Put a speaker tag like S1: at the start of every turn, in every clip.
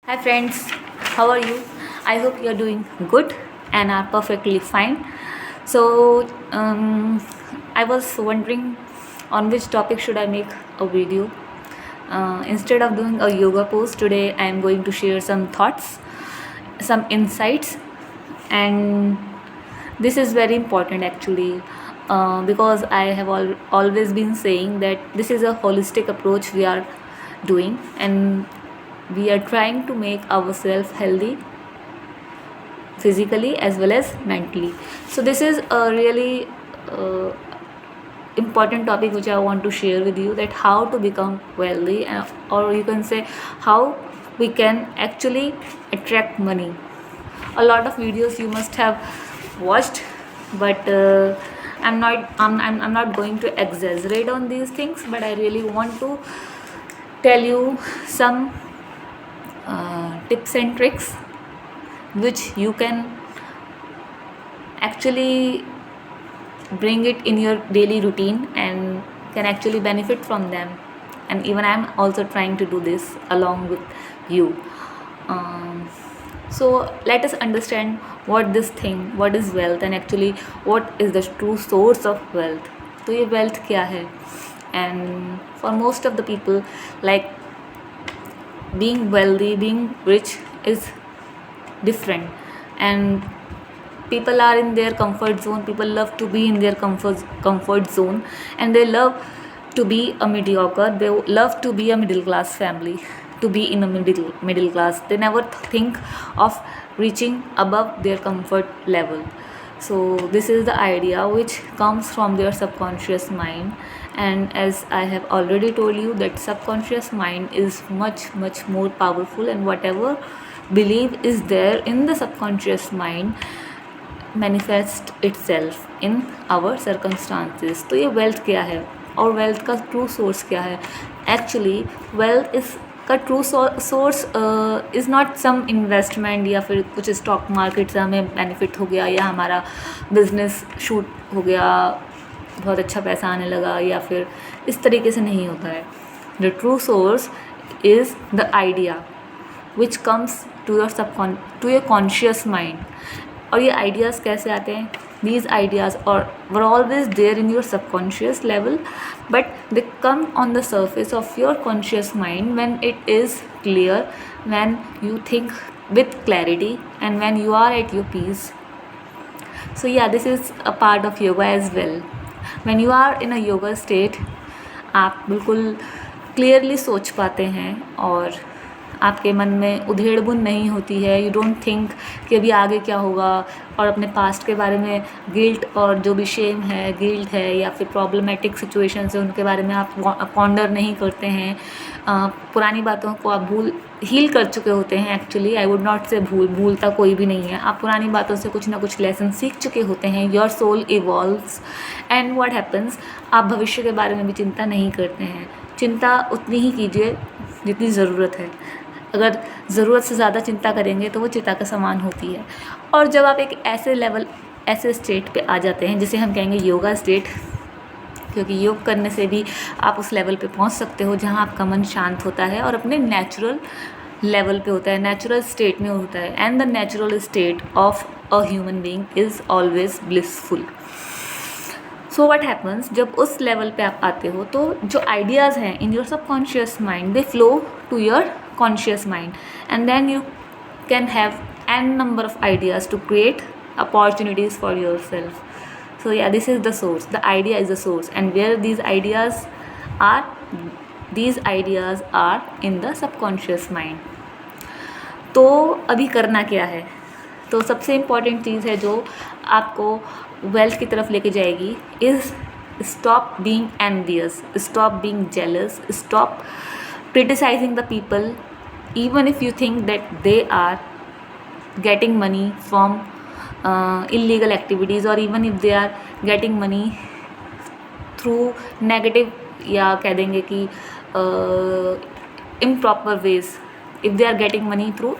S1: Hi friends, how are you? I hope you're doing good and are perfectly fine. So, I was wondering on which topic should I make a video. Instead of doing a yoga pose today, I am going to share some thoughts, some insights, and this is very important actually because I have always been saying that this is a holistic approach we are doing, and we are trying to make ourselves healthy physically as well as mentally. So this is a really uh, important topic which I want to share with you, that how to become wealthy, or you can say how we can actually attract money. A lot of videos you must have watched, but I'm not going to exaggerate on these things, but I really want to tell you some tips and tricks which you can actually bring it in your daily routine and can actually benefit from them. And even I'm also trying to do this along with you. So let us understand what is wealth, and actually what is the true source of wealth. तो ये wealth क्या है? And for most of the people, like, being wealthy, being rich is different, and people are in their comfort zone. People love to be in their comfort zone, and they love to be a mediocre. They love to be a middle class family, to be in a middle class. They never think of reaching above their comfort level. So this is the idea which comes from their subconscious mind, and as I have already told you, that subconscious mind is much more powerful, and whatever belief is there in the subconscious mind manifest itself in our circumstances. तो ये wealth क्या है और wealth का true source क्या है? Actually wealth is का true source is not some investment या फिर कुछ स्टॉक मार्केट से हमें बेनिफिट हो गया, या हमारा बिजनेस शूट हो गया, बहुत अच्छा पैसा आने लगा, या फिर इस तरीके से नहीं होता है. The true source is the idea which comes to your conscious mind. और ये आइडियाज़ कैसे आते हैं? These ideas are were always there in your subconscious level, but they come on the surface of your conscious mind when it is clear, when you think with clarity, and when you are at your peace. So yeah, this is a part of yoga as well. When you are in a yoga state, आप बिल्कुल clearly सोच पाते हैं और आपके मन में उधेड़-बुन नहीं होती है. यू डोंट थिंक कि अभी आगे क्या होगा, और अपने पास्ट के बारे में गिल्ट और जो भी शेम है, गिल्ट है, या फिर प्रॉब्लमेटिक सिचुएशंस है, उनके बारे में आप पॉन्डर नहीं करते हैं. पुरानी बातों को आप हील कर चुके होते हैं. एक्चुअली आई वुड नॉट से भूलता कोई भी नहीं है. आप पुरानी बातों से कुछ ना कुछ लेसन सीख चुके होते हैं. Your soul evolves, and what happens, आप भविष्य के बारे में भी चिंता नहीं करते हैं. चिंता उतनी ही कीजिए जितनी ज़रूरत है. अगर ज़रूरत से ज़्यादा चिंता करेंगे तो वो चिता का समान होती है. और जब आप एक ऐसे स्टेट पे आ जाते हैं जिसे हम कहेंगे योगा स्टेट, क्योंकि योग करने से भी आप उस लेवल पे पहुंच सकते हो जहां आपका मन शांत होता है और अपने नेचुरल लेवल पे होता है, नेचुरल स्टेट में होता है. And the natural state of a human being is always blissful. So what happens, जब उस लेवल पे आप आते हो तो जो आइडियाज़ हैं in your subconscious mind, they flow to your conscious mind, and then you can have n number of ideas to create opportunities for yourself. So yeah, this is the source. The idea is the source, and where these ideas are in the subconscious mind. तो अभी करना क्या है? तो सबसे important चीज़ है जो आपको वेल्थ की तरफ लेके जाएगी is stop being envious, stop being jealous, stop criticizing the people, even if you think that they are getting money from illegal activities, or even if they are getting money through negative, या कह देंगे कि improper ways. If they are getting money through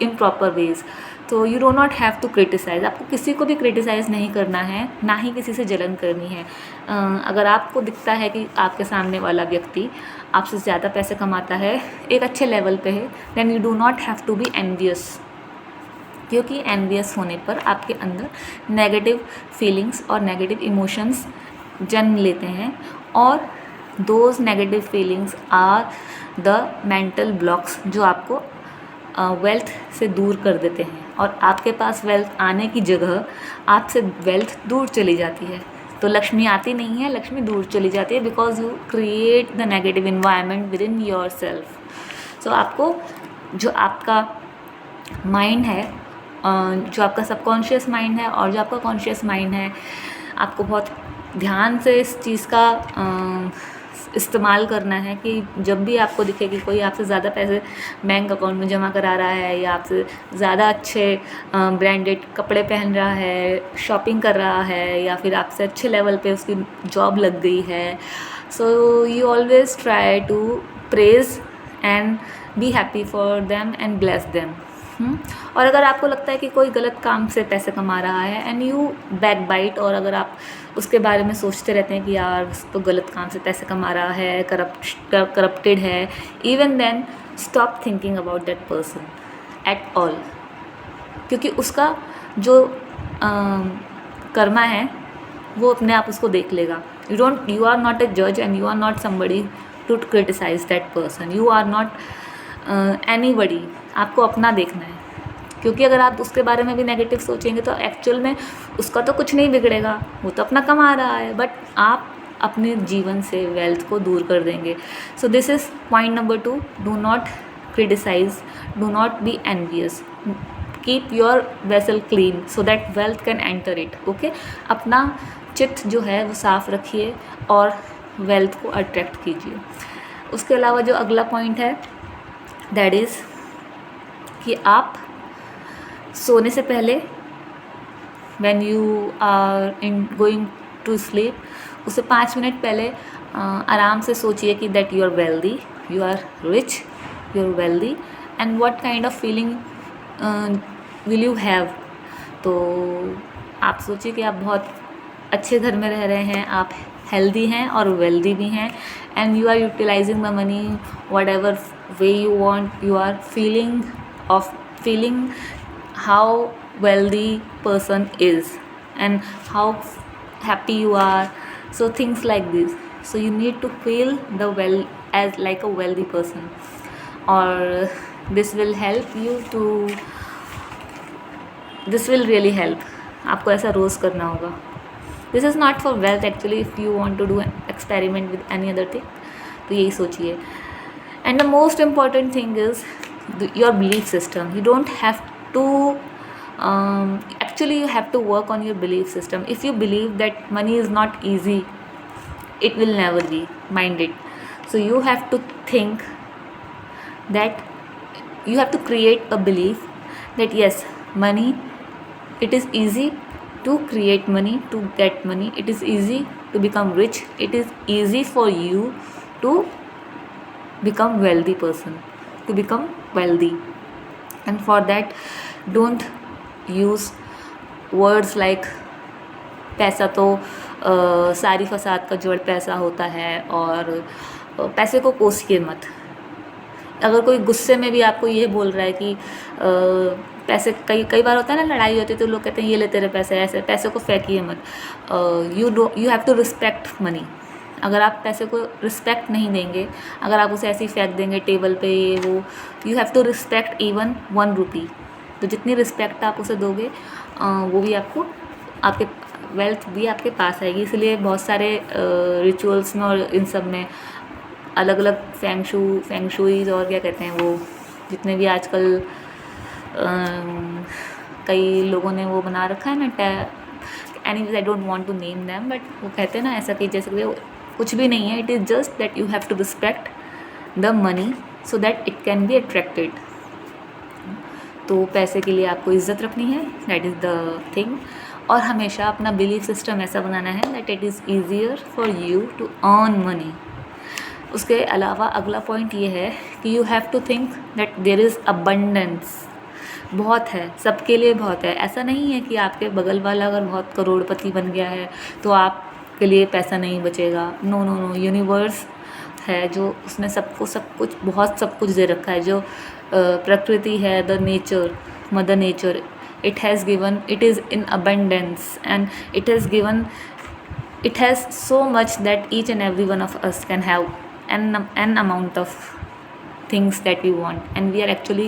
S1: in proper way. तो you do not have to criticise, आपको किसी को भी criticise नहीं करना है, ना ही किसी से जलन करनी है। अगर आपको दिखता है कि आपके सामने वाला व्यक्ति आपसे ज़्यादा पैसे कमाता है, एक अच्छे लेवल पे है, then you do not have to be envious, क्योंकि एनवियस होने पर आपके अंदर नेगेटिव फीलिंग्स और नेगेटिव इमोशंस जन्म लेते हैं, और those negative feelings are the mental blocks जो आपको वेल्थ से दूर कर देते हैं, और आपके पास वेल्थ आने की जगह आपसे वेल्थ दूर चली जाती है। तो लक्ष्मी आती नहीं है, लक्ष्मी दूर चली जाती है, because you create the negative environment within yourself. So आपको जो आपका माइंड है, जो आपका सबकॉन्शियस माइंड है और जो आपका कॉन्शियस माइंड है, आपको बहुत ध्यान से इस चीज़ का इस्तेमाल करना है कि जब भी आपको दिखे कि कोई आपसे ज़्यादा पैसे बैंक अकाउंट में जमा करा रहा है, या आपसे ज़्यादा अच्छे ब्रांडेड कपड़े पहन रहा है, शॉपिंग कर रहा है, या फिर आपसे अच्छे लेवल पे उसकी जॉब लग गई है, so you always try to praise and be happy for them and bless them. और अगर आपको लगता है कि कोई गलत काम से पैसे कमा रहा है एंड यू बैक बाइट, और अगर आप उसके बारे में सोचते रहते हैं कि यार तो गलत काम से पैसे कमा रहा है, करप्टेड है, even then stop thinking about that person at all, क्योंकि उसका जो कर्मा है वो अपने आप उसको देख लेगा। यू आर नॉट अ जज and you are not somebody to criticise that person, you are not anybody, आपको अपना देखना है। क्योंकि अगर आप उसके बारे में भी नेगेटिव सोचेंगे तो एक्चुअल में उसका तो कुछ नहीं बिगड़ेगा, वो तो अपना कमा रहा है, बट आप अपने जीवन से वेल्थ को दूर कर देंगे। So this is point number 2, do not criticise, do not be envious, keep your vessel clean so that wealth can enter it. Okay, अपना चित्त जो है वो साफ रखिए और वेल्थ को अट्रैक्ट कीजिए। उसके अलावा जो अगला पॉइंट है दैट इज़ कि आप सोने से पहले when you are in going to sleep, उससे 5 मिनट पहले आराम से सोचिए कि that you are wealthy, you are rich, you are wealthy, and what kind of feeling will you have. तो आप सोचिए कि आप बहुत अच्छे घर में रह रहे हैं, आप हेल्दी हैं और वेल्दी भी हैं, and you are utilising the money whatever way you want, you are feeling how wealthy person is and how happy you are, so things like this. So you need to feel the well as like a wealthy person, or this will help you to, this will really help, आपको ऐसा रोज़ करना होगा। This is not for wealth actually, if you want to do an experiment with any other thing, तो यही सोचिए। And the most important thing is your belief system. You don't have to actually you have to work on your belief system. If you believe that money is not easy, it will never be, mind it. So you have to think that you have to create a belief that yes, money, it is easy to create money, to get money, it is easy to become rich, it is easy for you to become wealthy person, to become wealthy. And for that don't use words like पैसा तो सारी फसाद का जड़ पैसा होता है, और पैसे को कोसिए मत। अगर कोई गुस्से में भी आपको ये बोल रहा है कि पैसे, कई बार होता है ना, लड़ाई होती है तो लोग कहते हैं ये ले तेरे पैसे, ऐसे पैसे को फेंकिए मत। You have to respect money. अगर आप पैसे को रिस्पेक्ट नहीं देंगे, अगर आप उसे ऐसे ही फेंक देंगे टेबल पे, ये वो, you have to respect even 1 rupee. तो जितनी रिस्पेक्ट आप उसे दोगे वो भी आपको, आपके वेल्थ भी आपके पास आएगी। इसलिए बहुत सारे रिचुअल्स में और इन सब में अलग अलग फेंगशुईज और क्या कहते हैं वो, जितने भी आजकल कई लोगों ने वो बना रखा है ना, anyways I don't want to name them, but वो कहते हैं ना ऐसा कि जैसे कि कुछ भी नहीं है, it is just that you have to respect the money so that it can be attracted. तो पैसे के लिए आपको इज्जत रखनी है, दैट इज़ द थिंग। और हमेशा अपना बिलीफ सिस्टम ऐसा बनाना है that it is easier for you to earn money. उसके अलावा अगला पॉइंट ये है कि you have to think that there is abundance. बहुत है, सबके लिए बहुत है। ऐसा नहीं है कि आपके बगल वाला अगर बहुत करोड़पति बन गया है तो आपके लिए पैसा नहीं बचेगा। नो नो नो, यूनिवर्स है जो उसने सबको सब कुछ, बहुत सब कुछ दे रखा है। जो प्रकृति है, the nature, mother nature, it has given, it is in abundance and it has so much that each and every one of us can have an amount of things that we want, and we are actually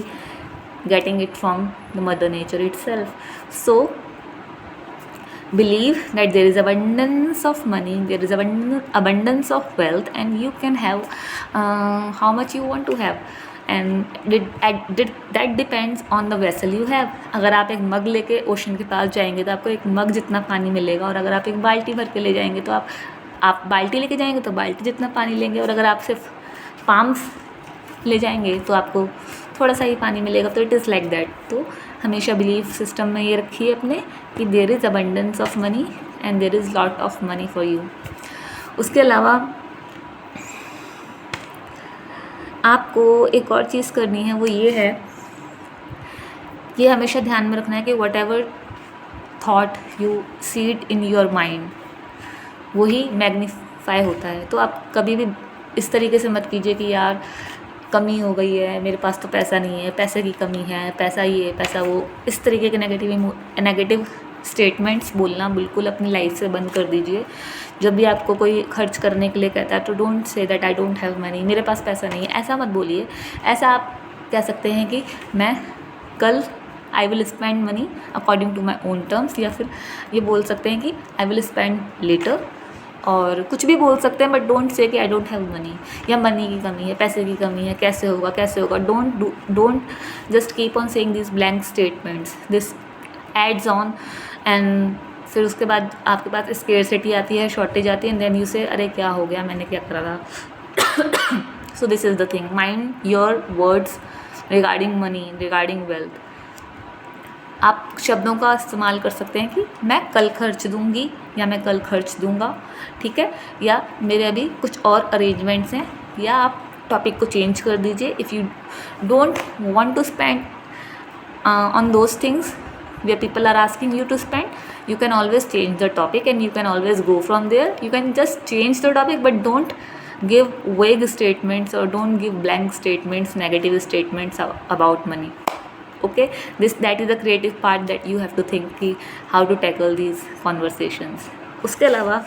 S1: getting it from the mother nature itself. So believe that there is abundance of money, there is abundance of wealth, and you can have how much you want to have. And that depends on the vessel you have. अगर आप एक मग लेके ocean के पास जाएंगे तो आपको एक मग जितना पानी मिलेगा, और अगर आप एक बाल्टी भर के ले जाएंगे तो आप बाल्टी लेके जाएंगे तो बाल्टी जितना पानी लेंगे, और अगर आप सिर्फ पाम्स ले जाएंगे तो आपको थोड़ा सा ही पानी मिलेगा। तो इट इज़ लाइक दैट। तो हमेशा बिलीफ सिस्टम में ये रखिए अपने कि there is abundance of money and there is lot of money for you. उसके अलावा आपको एक और चीज़ करनी है, वो ये है, ये हमेशा ध्यान में रखना है कि whatever thought you seed in your mind वही मैग्नीफाई होता है। तो आप कभी भी इस तरीके से मत कीजिए कि यार कमी हो गई है, मेरे पास तो पैसा नहीं है, पैसे की कमी है, पैसा ये पैसा वो, इस तरीके के नेगेटिव स्टेटमेंट्स बोलना बिल्कुल अपनी लाइफ से बंद कर दीजिए। जब भी आपको कोई खर्च करने के लिए कहता है तो don't say that I don't have money, मेरे पास पैसा नहीं है, ऐसा मत बोलिए। ऐसा आप कह सकते हैं कि मैं कल I will spend money according to my own terms, या फिर ये बोल सकते हैं कि आई विल स्पेंड लेटर, और कुछ भी बोल सकते हैं, बट डोंट से कि आई डोंट हैव मनी, या मनी की कमी है, पैसे की कमी है, कैसे होगा कैसे होगा। Don't just keep on saying this blank statements, this adds on, and फिर उसके बाद आपके पास स्केर्सिटी आती है, शॉर्टेज आती है, एंड देन यू से अरे क्या हो गया, मैंने क्या करा था। सो this is the thing, mind your words regarding money, regarding wealth. आप शब्दों का इस्तेमाल कर सकते हैं कि मैं कल खर्च दूंगी या मैं कल खर्च दूंगा, ठीक है, या मेरे अभी कुछ और अरेंजमेंट्स हैं, या आप टॉपिक को चेंज कर दीजिए। If you don't want to spend on those things where people are asking you to spend, you can always change the topic and you can always go from there. You can just change the topic, but don't give vague statements or don't give blank statements, negative statements about money. Okay, that is the creative part that you have to think कि how to tackle these conversations. उसके अलावा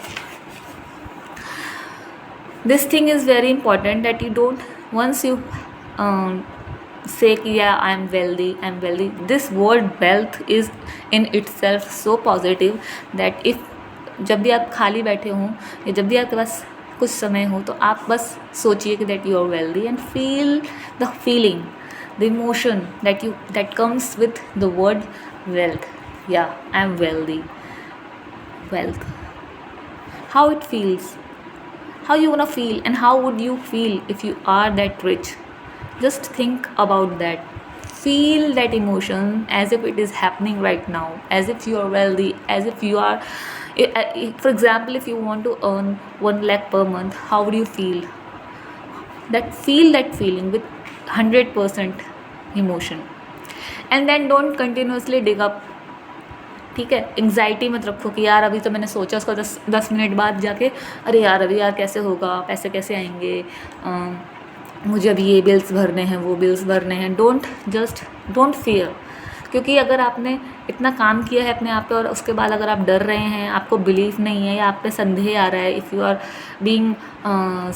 S1: this thing is very important that you don't, once you say कि yeah I am wealthy, this word wealth is in itself so positive that if जब भी आप खाली बैठे हों या जब भी आपके पास कुछ समय हो तो आप बस सोचिए कि that you are wealthy and feel the feeling, the emotion that comes with the word wealth. Yeah, I am wealthy. Wealth, how it feels, how you gonna feel, and how would you feel if you are that rich? Just think about that. Feel that emotion as if it is happening right now, as if you are wealthy, as if you are, for example, if you want to earn 1 lakh per month, how would you feel? Feel that feeling with 100% emotion, and then don't continuously dig up, ठीक है। Anxiety मत रखो कि यार अभी तो मैंने सोचा, उसका 10 मिनट बाद जाके अरे यार कैसे होगा, पैसे कैसे आएंगे, मुझे अभी ये बिल्स भरने हैं, वो बिल्स भरने हैं। डोंट फियर, क्योंकि अगर आपने इतना काम किया है अपने आप पे और उसके बाद अगर आप डर रहे हैं, आपको बिलीव नहीं है या आप पे संदेह आ रहा है, if you are being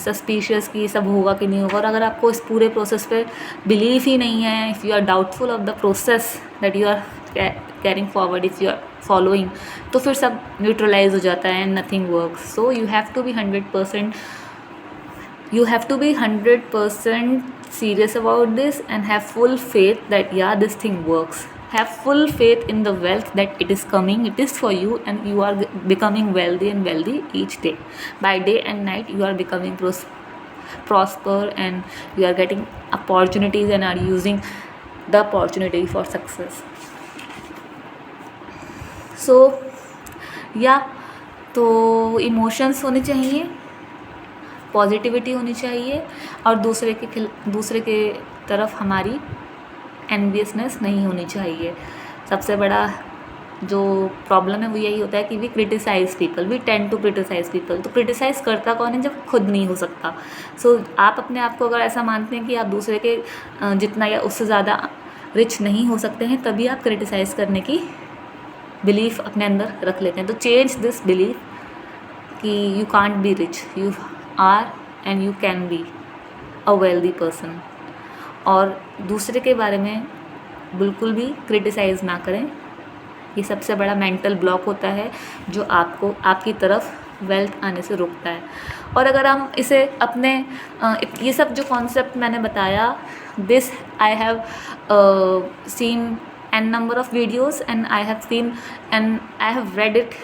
S1: suspicious कि सब होगा कि नहीं होगा, और अगर आपको इस पूरे प्रोसेस पे बिलीव ही नहीं है, if you are doubtful of the process that you are carrying forward, if you are following, तो फिर सब न्यूट्रलाइज हो जाता है and nothing works. So you have to be 100%, you have to be 100% serious about this and have full faith that yeah, this thing works. Have full faith in the wealth that it is coming, it is for you, and you are becoming wealthy and wealthy each day. By day and night you are becoming prosper, and you are getting opportunities and are using the opportunity for success. So yeah, तो emotions होने चाहिए, positivity होनी चाहिए, और दूसरे के तरफ हमारी एनवियसनेस नहीं होनी चाहिए। सबसे बड़ा जो प्रॉब्लम है वो यही होता है कि we criticise people, we tend to criticise people. तो क्रिटिसाइज़ करता कौन है जब खुद नहीं हो सकता। सो आप अपने आप को अगर ऐसा मानते हैं कि आप दूसरे के जितना या उससे ज़्यादा रिच नहीं हो सकते हैं, तभी आप क्रिटिसाइज़ करने की बिलीफ अपने अंदर रख लेते हैं। तो चेंज दिस बिलीफ कि you can't be rich, you are and you can be a wealthy person. और दूसरे के बारे में बिल्कुल भी क्रिटिसाइज़ ना करें। ये सबसे बड़ा मेंटल ब्लॉक होता है जो आपको आपकी तरफ वेल्थ आने से रोकता है। और अगर हम इसे अपने ये सब जो कॉन्सेप्ट मैंने बताया, this I have seen an number of videos and I have seen and I have read it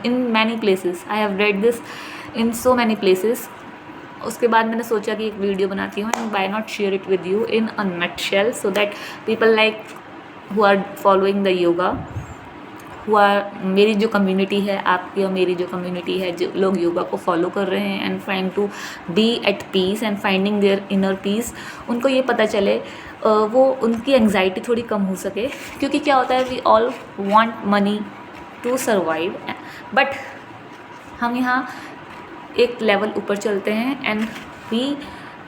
S1: in many places. I have read this in so many places. उसके बाद मैंने सोचा कि एक वीडियो बनाती हूँ and by not share it with you in a nutshell, so that people like who are following the yoga, who are मेरी जो कम्युनिटी है, आपकी और मेरी जो कम्युनिटी है, जो लोग योगा को फॉलो कर रहे हैं and trying to be at peace and finding their inner peace, उनको ये पता चले, वो उनकी एंग्जाइटी थोड़ी कम हो सके। क्योंकि क्या होता है, we all want money to survive, but हम यहाँ एक लेवल ऊपर चलते हैं and we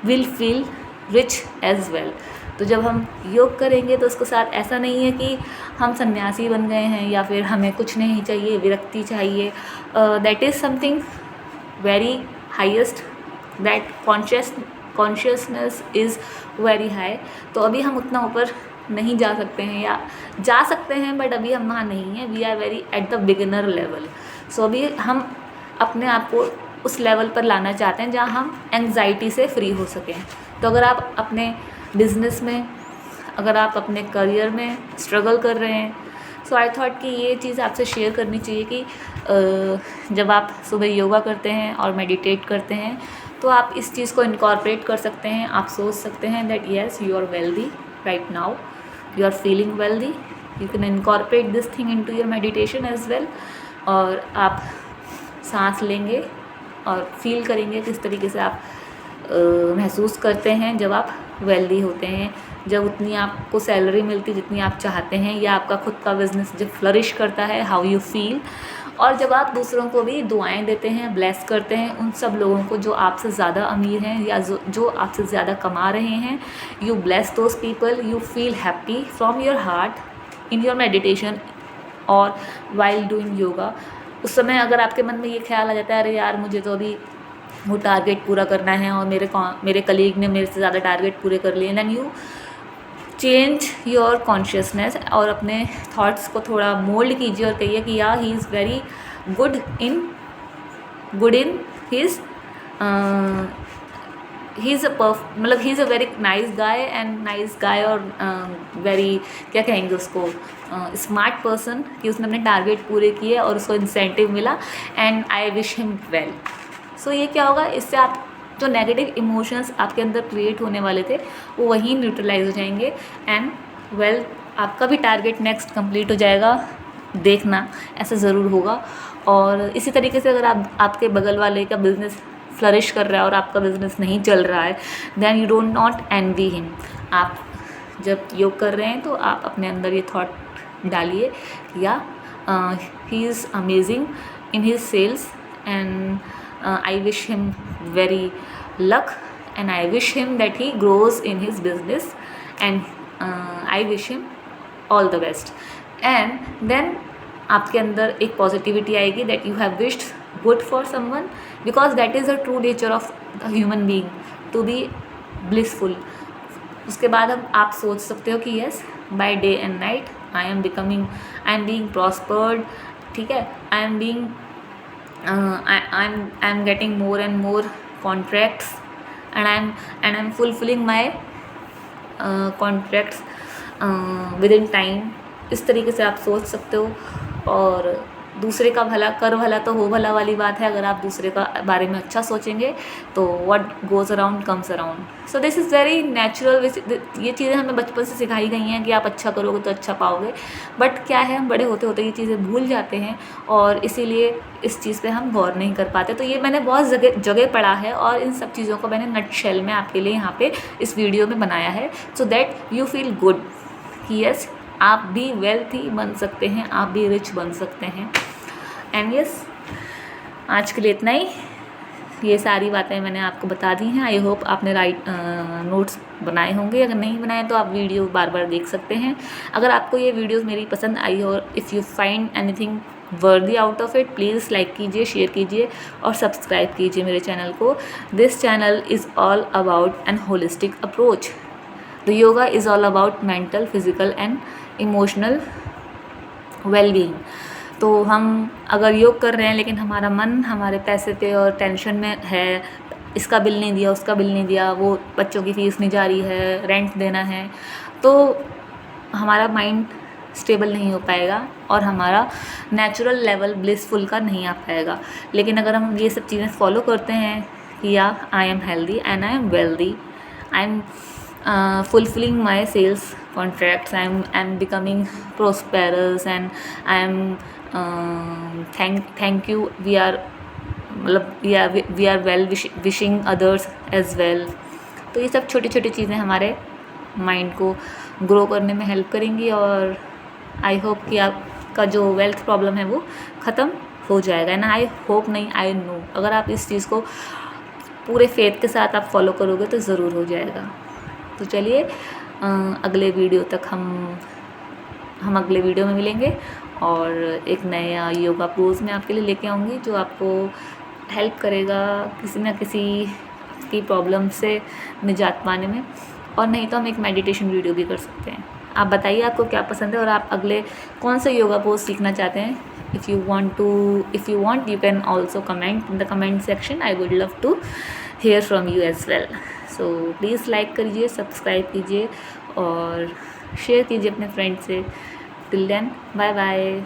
S1: will feel rich as well. तो जब हम योग करेंगे तो उसके साथ ऐसा नहीं है कि हम सन्यासी बन गए हैं या फिर हमें कुछ नहीं चाहिए, विरक्ति चाहिए। That is something very highest, that consciousness is very high. तो अभी हम उतना ऊपर नहीं जा सकते हैं, या जा सकते हैं बट अभी हम वहाँ नहीं हैं। We are very at the beginner level. So अभी हम अपने आप को उस लेवल पर लाना चाहते हैं जहाँ हम एंग्जाइटी से फ्री हो सकें। तो अगर आप अपने बिज़नेस में, अगर आप अपने करियर में स्ट्रगल कर रहे हैं, सो आई थॉट कि ये चीज़ आपसे शेयर करनी चाहिए कि जब आप सुबह योगा करते हैं और मेडिटेट करते हैं तो आप इस चीज़ को इनकॉर्पोरेट कर सकते हैं। आप सोच सकते हैं that yes you are wealthy right now, you are feeling wealthy, you can incorporate this thing into your meditation as well। और आप सांस लेंगे और फील करेंगे किस तरीके से आप महसूस करते हैं जब आप वेल्दी होते हैं, जब उतनी आपको सैलरी मिलती जितनी आप चाहते हैं, या आपका खुद का बिजनेस जब फ्लरिश करता है, हाउ यू फील। और जब आप दूसरों को भी दुआएं देते हैं, ब्लेस करते हैं, उन सब लोगों को जो आपसे ज़्यादा अमीर हैं या जो आपसे ज़्यादा कमा रहे हैं, you bless those people, you feel happy from your heart in your meditation और वाइल डूइंग योगा। उस समय अगर आपके मन में ये ख्याल आ जाता है, अरे यार मुझे तो अभी वो टारगेट पूरा करना है और मेरे कलीग ने मेरे से ज़्यादा टारगेट पूरे कर लिए, than you change your consciousness और अपने थॉट्स को थोड़ा मोल्ड कीजिए और कहिए कि या he is very good in his he is मतलब he is a very nice guy and nice guy, और वेरी क्या कहेंगे उसको, स्मार्ट पर्सन, कि उसने अपने टारगेट पूरे किए और उसको इंसेंटिव मिला and I wish him well. So ये क्या होगा, इससे आप जो नेगेटिव इमोशंस आपके अंदर क्रिएट होने वाले थे वो वहीं न्यूट्रलाइज हो जाएंगे एंड वेल आपका भी टारगेट नेक्स्ट कंप्लीट हो जाएगा। देखना ऐसा ज़रूर होगा। और इसी तरीके से अगर आपके बगल वाले का बिज़नेस फ्लरिश कर रहा है और आपका बिज़नेस नहीं चल रहा है, then you don't not envy him. आप जब योग कर रहे हैं तो आप अपने अंदर ये थॉट डालिए या he is amazing in his sales and I wish him very luck and I wish him that he grows in his business and I wish him all the best। and then आपके अंदर एक positivity आएगी that you have wished good for someone because that is the true nature of the human being to be blissful। उसके बाद आप सोच सकते हो कि yes by day and night I am being prospered, ठीक है, I am being I'm getting more and more contracts and I'm fulfilling my contracts within time। इस तरीके से आप सोच सकते हो और दूसरे का भला कर भला तो हो भला वाली बात है। अगर आप दूसरे का बारे में अच्छा सोचेंगे तो what goes around comes around. So this is very natural. ये चीज़ें हमें बचपन से सिखाई गई हैं कि आप अच्छा करोगे तो अच्छा पाओगे, बट क्या है, हम बड़े होते होते ये चीज़ें भूल जाते हैं और इसीलिए इस चीज़ पे हम गौर नहीं कर पाते। तो ये मैंने बहुत जगह पढ़ा है और इन सब चीज़ों को मैंने नटशेल में आपके लिए यहाँ पे इस वीडियो में बनाया है, so that you feel good कि यस, आप भी वेल्थी बन सकते हैं, आप भी रिच बन सकते हैं। एंड यस, आज के लिए इतना ही। ये सारी बातें मैंने आपको बता दी हैं। आई होप आपने नोट्स बनाए होंगे। अगर नहीं बनाए तो आप वीडियो बार बार देख सकते हैं। अगर आपको ये वीडियोस मेरी पसंद आई हो, इफ़ यू फाइंड एनीथिंग वर्दी out of it, please like कीजिए, शेयर कीजिए और सब्सक्राइब कीजिए मेरे चैनल को। This channel is all about an holistic approach. The yoga is all about mental, physical and emotional wellbeing. तो हम अगर योग कर रहे हैं लेकिन हमारा मन हमारे पैसे पे और टेंशन में है, इसका बिल नहीं दिया, उसका बिल नहीं दिया, वो बच्चों की फ़ीस नहीं जा रही है, रेंट देना है, तो हमारा माइंड स्टेबल नहीं हो पाएगा और हमारा नेचुरल लेवल ब्लिसफुल का नहीं आ पाएगा। लेकिन अगर हम ये सब चीज़ें फॉलो करते हैं कि या I am healthy and I am wealthy, I am fulfilling my sales contracts, I'm becoming prosperous and I'm thank you, we are मतलब we are well wishing others as well। तो ये सब छोटी छोटी चीज़ें हमारे माइंड को ग्रो करने में हेल्प करेंगी और आई होप कि आपका जो वेल्थ प्रॉब्लम है वो ख़त्म हो जाएगा। ना आई होप नहीं, आई नो, अगर आप इस चीज़ को पूरे फेथ के साथ आप फॉलो करोगे तो ज़रूर हो जाएगा। तो चलिए अगले वीडियो तक हम अगले वीडियो में मिलेंगे और एक नया योगा पोज में आपके लिए लेके आऊँगी जो आपको हेल्प करेगा किसी न किसी की प्रॉब्लम से निजात पाने में। और नहीं तो हम एक मेडिटेशन वीडियो भी कर सकते हैं। आप बताइए आपको क्या पसंद है और आप अगले कौन से योगा पोज सीखना चाहते हैं। if you want you can also comment in the comment section, I would love to hear from you as well। so please like करिए, सब्सक्राइब कीजिए और शेयर कीजिए अपने फ्रेंड से। Till then, bye bye.